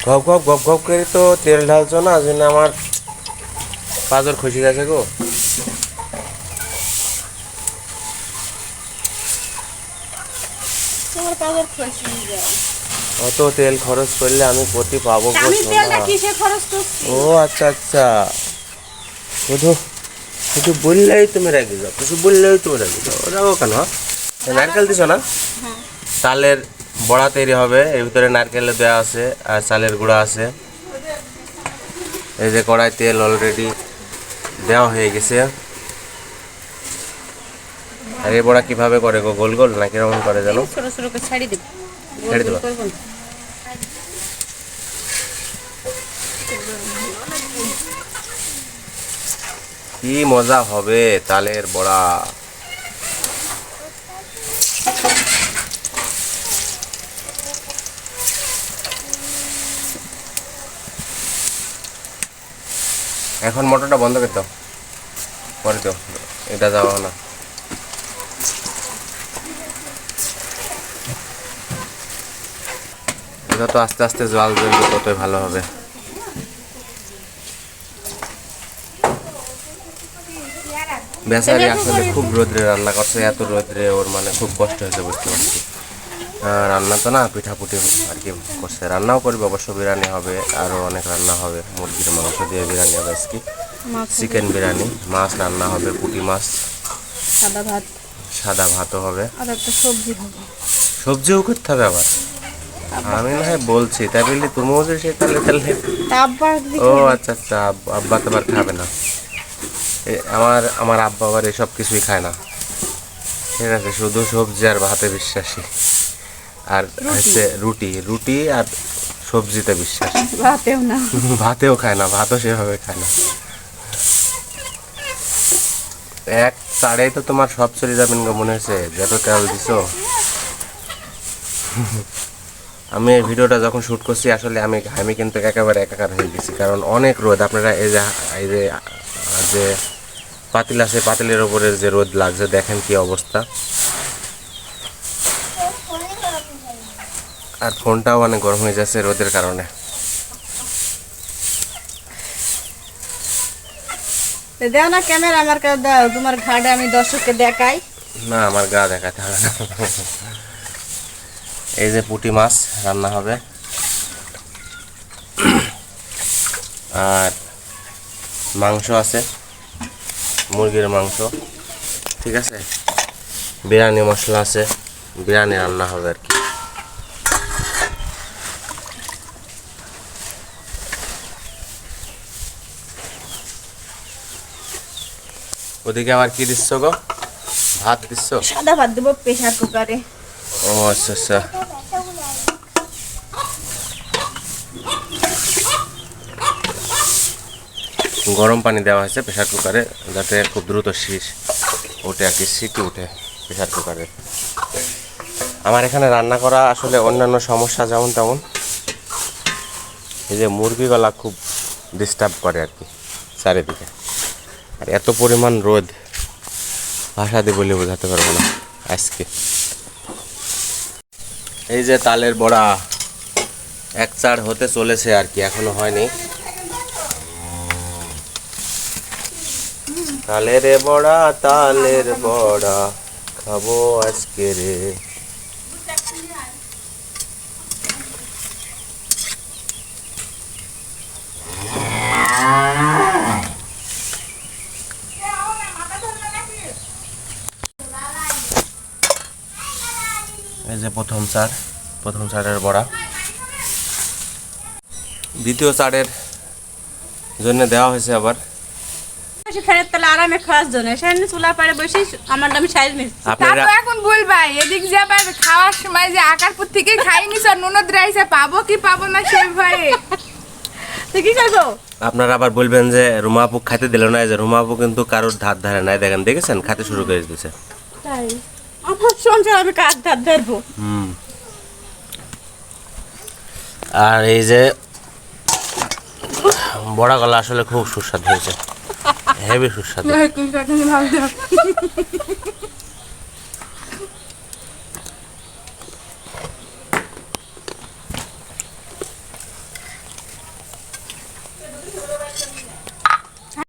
গপ গপ গপ গপ করে তো তেল ঢালছো না, জন্য আমার পাঁজর খুশি গেছে গো। তোমার পাগল খুশি যায়। অত তেল খরচ করলে আমি প্রতি পাবো গো আমি সোনা। তেলটা কিসে খরচ করছি? ও আচ্ছা আচ্ছা, শুধু শুধু বললেই তুমি রেগে যাও, কিছু বললেই তুমি রেগে যাও। রাখো কেন? নারকেল দিছো না? হ্যাঁ। চালের বড়া তৈরি হবে, এর ভিতরে নারকেল দেওয়া আছে আর চালের গুঁড়া আছে। এই যে কড়াই তেল অলরেডি দেওয়া হয়ে গেছে। আর এই বড়া কিভাবে করে গো? গোল গোল না কিরকম করে জানো? ছোট ছোট করে ছাড়ি দেব। ছেড়ে দেবা? করব না। কি মজা হবে তালের বড়া। এখন মোটরটা বন্ধ করে দাও, পরে দাও, এটা যাওয়া না। যত আস্তে আস্তে জল জ্বলবে ততই ভালো হবে। বেচারি আসলে খুব রোদ্রে রান্না করছে, এত রোদ্রে ওর মানে খুব কষ্ট হয়েছে বুঝতে পারছি। রান্না তো না, পিঠাপুটি আর কি করছে। রান্নাও করবে অবশ্য, বিরিয়ানি হবে, আরও অনেক রান্না হবে। মুরগির মাংস দিয়ে বিরিয়ানি হবে আজকে, চিকেন বিরিয়ানি, মাছ রান্না হবে, পুঁটি মাছ, সাদা ভাত, সাদা ভাতও হবে, আর একটা সবজি হবে। সবজিও করতে হবে আবার। আমি না হয় বলছি, তাই বললি তুমিও যে সে তাহলে তাহলে। আব্বা ও আচ্ছা আচ্ছা, আব্বা তো আবার খাবে না। আমার আমার আব্বা আবার এসব কিছুই খায় না, ঠিক আছে? শুধু সবজি আর ভাতে বিশ্বাসী, আর হচ্ছে রুটি রুটি আর সবজিতে বিশ্বাস। ভাতেও না, ভাতেও খায় না, ভাতও সেভাবে খায় না। এক চাড়েই তো তোমার সব চলে যাবেন গো, মনে হয়েছে যত তেল দিছো। আমি এই ভিডিওটা যখন শ্যুট করছি আসলে আমি কিন্তু একেবারে একাকার হয়ে গেছি, কারণ অনেক রোদ। আপনারা এই যে যে পাতিল আছে, পাতিলের ওপরে যে রোদ লাগছে দেখেন কি অবস্থা। আর ফোনটাও অনেক গরম হয়ে যাচ্ছে রোদের কারণে। দাও না ক্যামেরা আমার কাছে দাও, তোমার ঘাড়ে আমি দর্শককে দেখাই। না, আমার গা দেখাতে হবে না। এই যে পুঁটি মাছ রান্না হবে, আর মাংস আছে, মুরগির মাংস, ঠিক আছে? বিরিয়ানি মশলা আছে, বিরিয়ানি রান্না হবে আর কি। ওদিকে আবার কি দিচ্ছ গো? ভাত দিচ্ছ? সাদা ভাত দেবো প্রেসার কুকারে। ও আচ্ছা আচ্ছা। গরম পানি দেওয়া হয়েছে প্রেসার কুকারে, যাতে খুব দ্রুত ওঠে আর কি, সিটি উঠে প্রেসার কুকারে। আমার এখানে রান্না করা আসলে অন্যান্য সমস্যা যেমন তেমন, এই যে মুরগি গলা খুব ডিস্টার্ব করে আর কি চারিদিকে। আর এত পরিমাণ রোদ, ভাষা দিয়ে বলে বোঝাতে পারবো না আজকে। এই যে তালের বড়া এক চার হতে চলেছে আর কি, এখনো হয়নি। তালের বড়া খাবো আজকে রে। এই যে প্রথম চারের বড়া, দ্বিতীয় চারের জন্য দেওয়া হয়েছে আবার। ফেরত তাহলে আরামে খাওয়ার জন্য সেখানে চুলা পাড়ে বসে আমার আমি সাইজ নিচ্ছি। আপনারা এখন বলবাই এদিক যাবার খাওয়ার সময় যে আকারপুর থেকে খাই নিছ, ননদ রাইসে পাবো কি পাবো না সেই ভয়ে। তো কি করবো? আপনারা আবার বলবেন যে রুমা আপু খাইতে দিল না। এই যে রুমা আপু কিন্তু কারোর ধার ধারে নাই, দেখেন, দেখেছেন খাতে শুরু করে দিয়েছে। তাই আমার সংসার আমি কাজ ধার ধরবো। আর এই যে বড়া গলা আসলে খুব সুস্বাদু হয়েছে, হেভি সুস্বাদু।